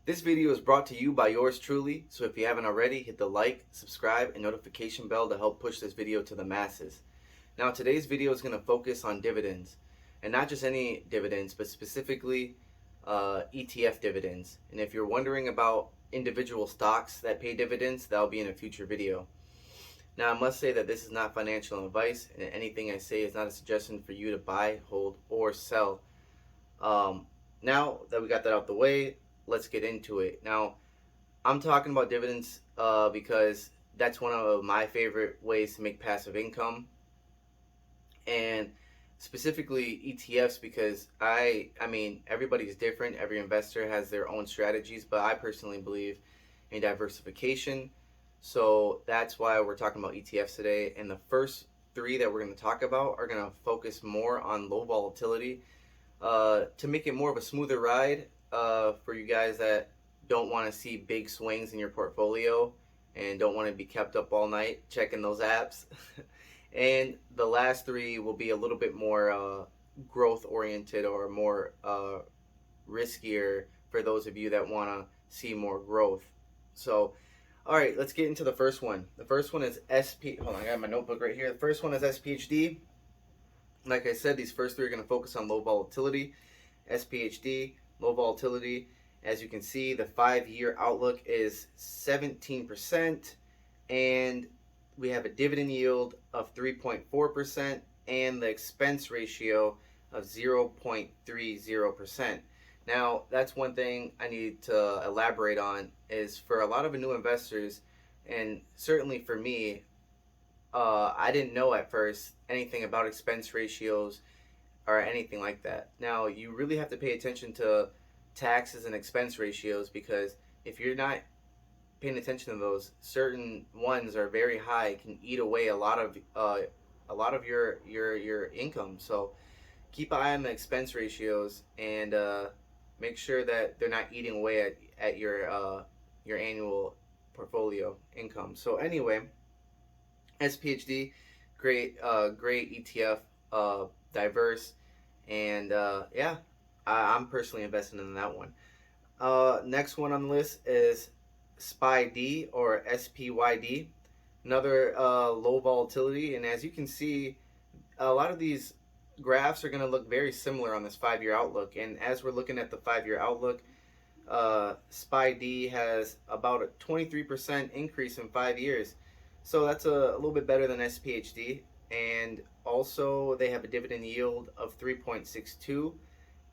This video is brought to you by yours truly, so if you haven't already, hit the like, subscribe, and notification bell to help push this video to the masses. Now today's video is going to focus on dividends, and not just any dividends, but specifically ETF dividends. And if you're wondering about individual stocks that pay dividends, that'll be in a future video. Now I must say that this is not financial advice, and anything I say is not a suggestion for you to buy, hold, or sell. Now that we got that out the way, let's get into it. Now, I'm talking about dividends because that's one of my favorite ways to make passive income, and specifically ETFs because I mean everybody's different. Every investor has their own strategies, but I personally believe in diversification. So that's why we're talking about ETFs today. And the first three that we're going to talk about are going to focus more on low volatility to make it more of a smoother ride for you guys that don't want to see big swings in your portfolio and don't want to be kept up all night checking those apps. And the last three will be a little bit more growth oriented or more riskier for those of you that want to see more growth. So, all right, let's get into the first one. The first one is Hold on, I got my notebook right here. The first one is SPHD. Like I said, these first three are going to focus on low volatility. SPHD, low volatility. As you can see, the 5-year outlook is 17%, and we have a dividend yield of 3.4% and the expense ratio of 0.30%. Now, that's one thing I need to elaborate on is for a lot of new investors, and certainly for me, I didn't know at first anything about expense ratios or anything like that. Now, you really have to pay attention to taxes and expense ratios because if you're not paying attention to those, certain ones are very high, can eat away a lot of your income. So keep an eye on the expense ratios and make sure that they're not eating away at your annual portfolio income. So anyway, SPHD, great ETF, diverse, and yeah, I'm personally invested in that one. Next one on the list is SPYD or SPYD, another low volatility, and as you can see, a lot of these graphs are going to look very similar on this 5-year outlook. And as we're looking at the 5-year outlook, SPYD has about a 23% increase in 5 years. So that's a little bit better than SPHD. And also they have a dividend yield of 3.62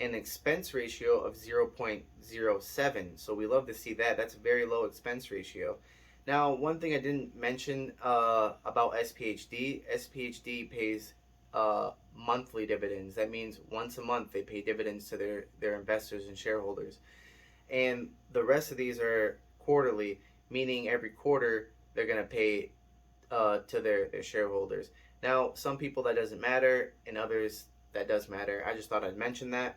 and an expense ratio of 0.07. So we love to see that. That's a very low expense ratio. Now, one thing I didn't mention about SPHD pays monthly dividends. That means once a month they pay dividends to their investors and shareholders. And the rest of these are quarterly, meaning every quarter they're going to pay to their shareholders. Now, some people that doesn't matter, and others that does matter. I just thought I'd mention that.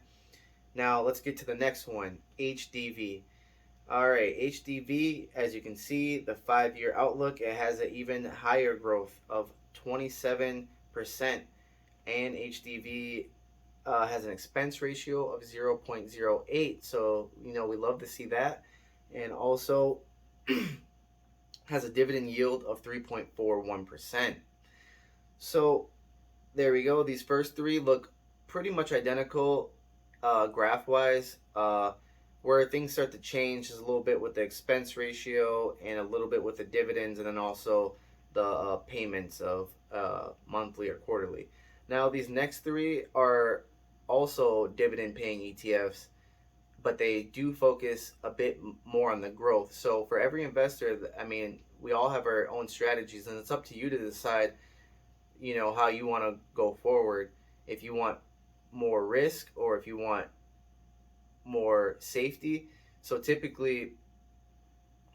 Now, let's get to the next one, HDV. All right, HDV, as you can see, the 5-year outlook, it has an even higher growth of 27%. And HDV has an expense ratio of 0.08. So, we love to see that. And also has a dividend yield of 3.41%. So there we go. These first three look pretty much identical graph-wise. Where things start to change is a little bit with the expense ratio and a little bit with the dividends, and then also the payments of monthly or quarterly. Now these next three are also dividend-paying ETFs, but they do focus a bit more on the growth. So for every investor, I mean, we all have our own strategies, and it's up to you to decide, how you want to go forward. If you want more risk or if you want more safety. So typically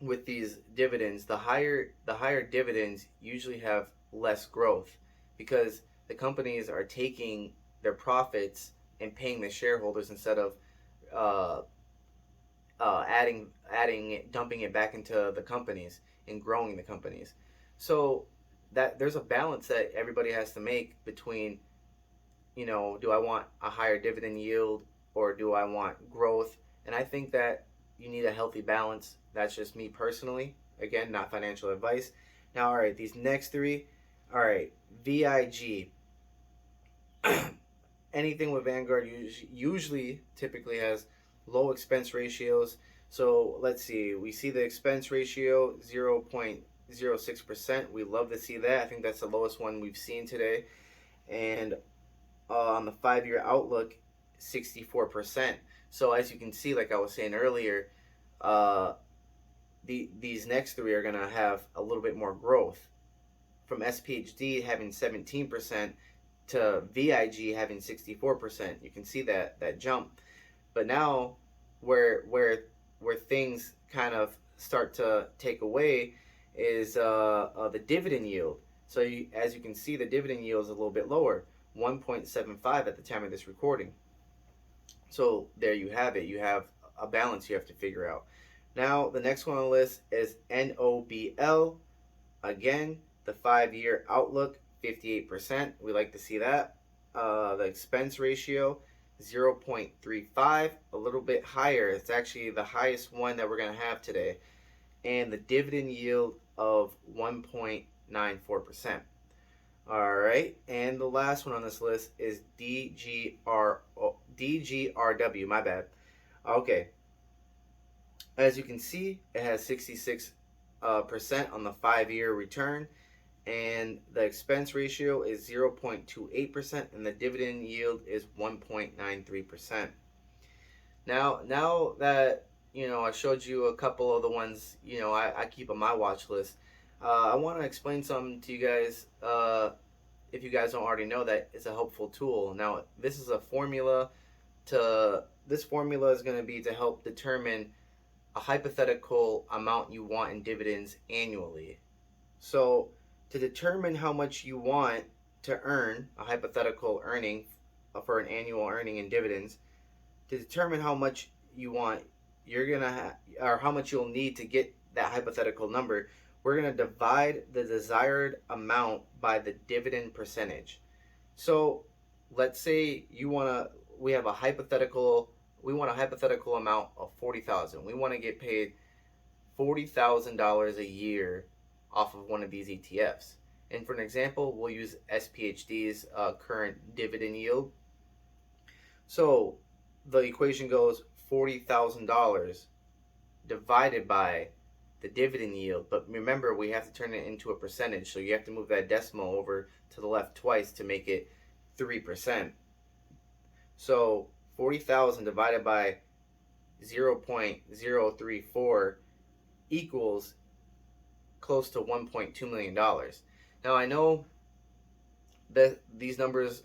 with these dividends, the higher dividends usually have less growth because the companies are taking their profits and paying the shareholders instead of dumping it back into the companies and growing the companies. So that there's a balance that everybody has to make between, do I want a higher dividend yield or do I want growth? And I think that you need a healthy balance. That's just me personally. Again, not financial advice. Now, all right, these next three. All right, VIG. Anything with Vanguard usually typically has low expense ratios. So let's see. We see the expense ratio 0.06%. We love to see that. I think that's the lowest one we've seen today. And on the 5-year outlook, 64%. So as you can see, like I was saying earlier, uh, these next three are going to have a little bit more growth. From SPHD having 17% to VIG having 64%. You can see that jump. But now where things kind of start to take away is the dividend yield. So as you can see, the dividend yield is a little bit lower, 1.75 at the time of this recording. So there you have it. You have a balance you have to figure out. Now the next one on the list is NOBL. Again, the 5-year outlook, 58%. We like to see that. The expense ratio, 0.35, a little bit higher. It's actually the highest one that we're going to have today. And the dividend yield of 1.94%. All right, and the last one on this list is DGRW, my bad. Okay, as you can see, it has 66% on the 5-year return, and the expense ratio is 0.28%, and the dividend yield is 1.93%. Now that I showed you a couple of the ones I keep on my watch list. I want to explain something to you guys. If you guys don't already know, that it's a helpful tool. Now, this is a formula. This formula is going to be to help determine a hypothetical amount you want in dividends annually. So, to determine how much you want to earn, a hypothetical earning for an annual earning in dividends, to determine how much you want, or how much you'll need to get that hypothetical number, we're going to divide the desired amount by the dividend percentage. So let's say we want a hypothetical amount of $40,000. We want to get paid $40,000 a year off of one of these ETFs. And for an example, we'll use SPHD's current dividend yield. So the equation goes $40,000 divided by the dividend yield, but remember, we have to turn it into a percentage, so you have to move that decimal over to the left twice to make it 3%. So 40,000 divided by 0.034 equals close to $1.2 million. Now I know that these numbers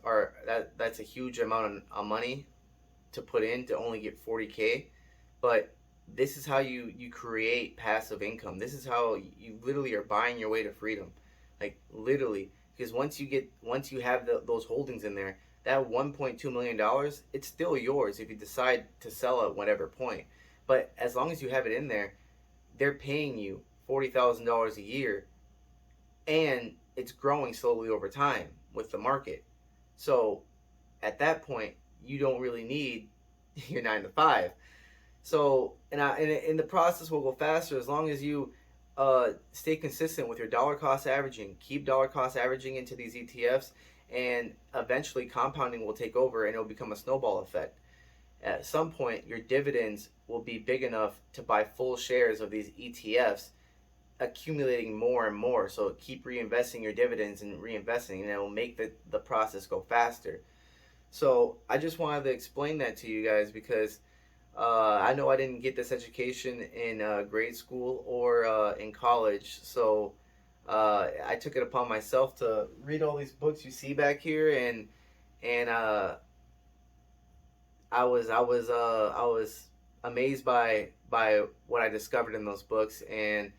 that's a huge amount of money to put in to only get 40K, but this is how you create passive income. This is how you literally are buying your way to freedom, like literally. Because once you have those holdings in there, that $1.2 million, it's still yours if you decide to sell at whatever point. But as long as you have it in there, they're paying you $40,000 a year, and it's growing slowly over time with the market. So at that point, you don't really need your 9 to 5. So, and the process will go faster as long as you stay consistent with your dollar cost averaging. Keep dollar cost averaging into these ETFs, and eventually compounding will take over and it'll become a snowball effect. At some point, your dividends will be big enough to buy full shares of these ETFs, accumulating more and more. So keep reinvesting your dividends and reinvesting, and it will make the process go faster. So I just wanted to explain that to you guys because I know I didn't get this education in grade school or in college, so I took it upon myself to read all these books you see back here, and I was amazed by what I discovered in those books, and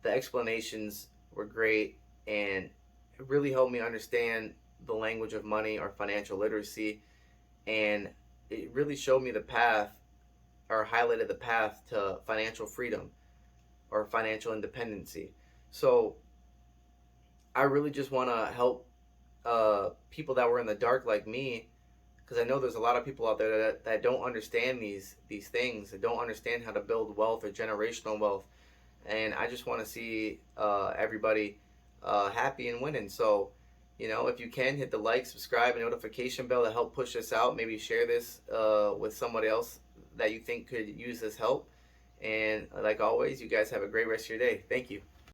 the explanations were great, and it really helped me understand the language of money or financial literacy, and it really showed me the path, or highlighted the path to financial freedom or financial independency. So I really just want to help people that were in the dark like me because I know there's a lot of people out there that don't understand these things, that don't understand how to build wealth or generational wealth. And I just want to see everybody happy and winning. So, if you can, hit the like, subscribe, and notification bell to help push this out. Maybe share this with somebody else that you think could use this help. And like always, you guys have a great rest of your day. Thank you.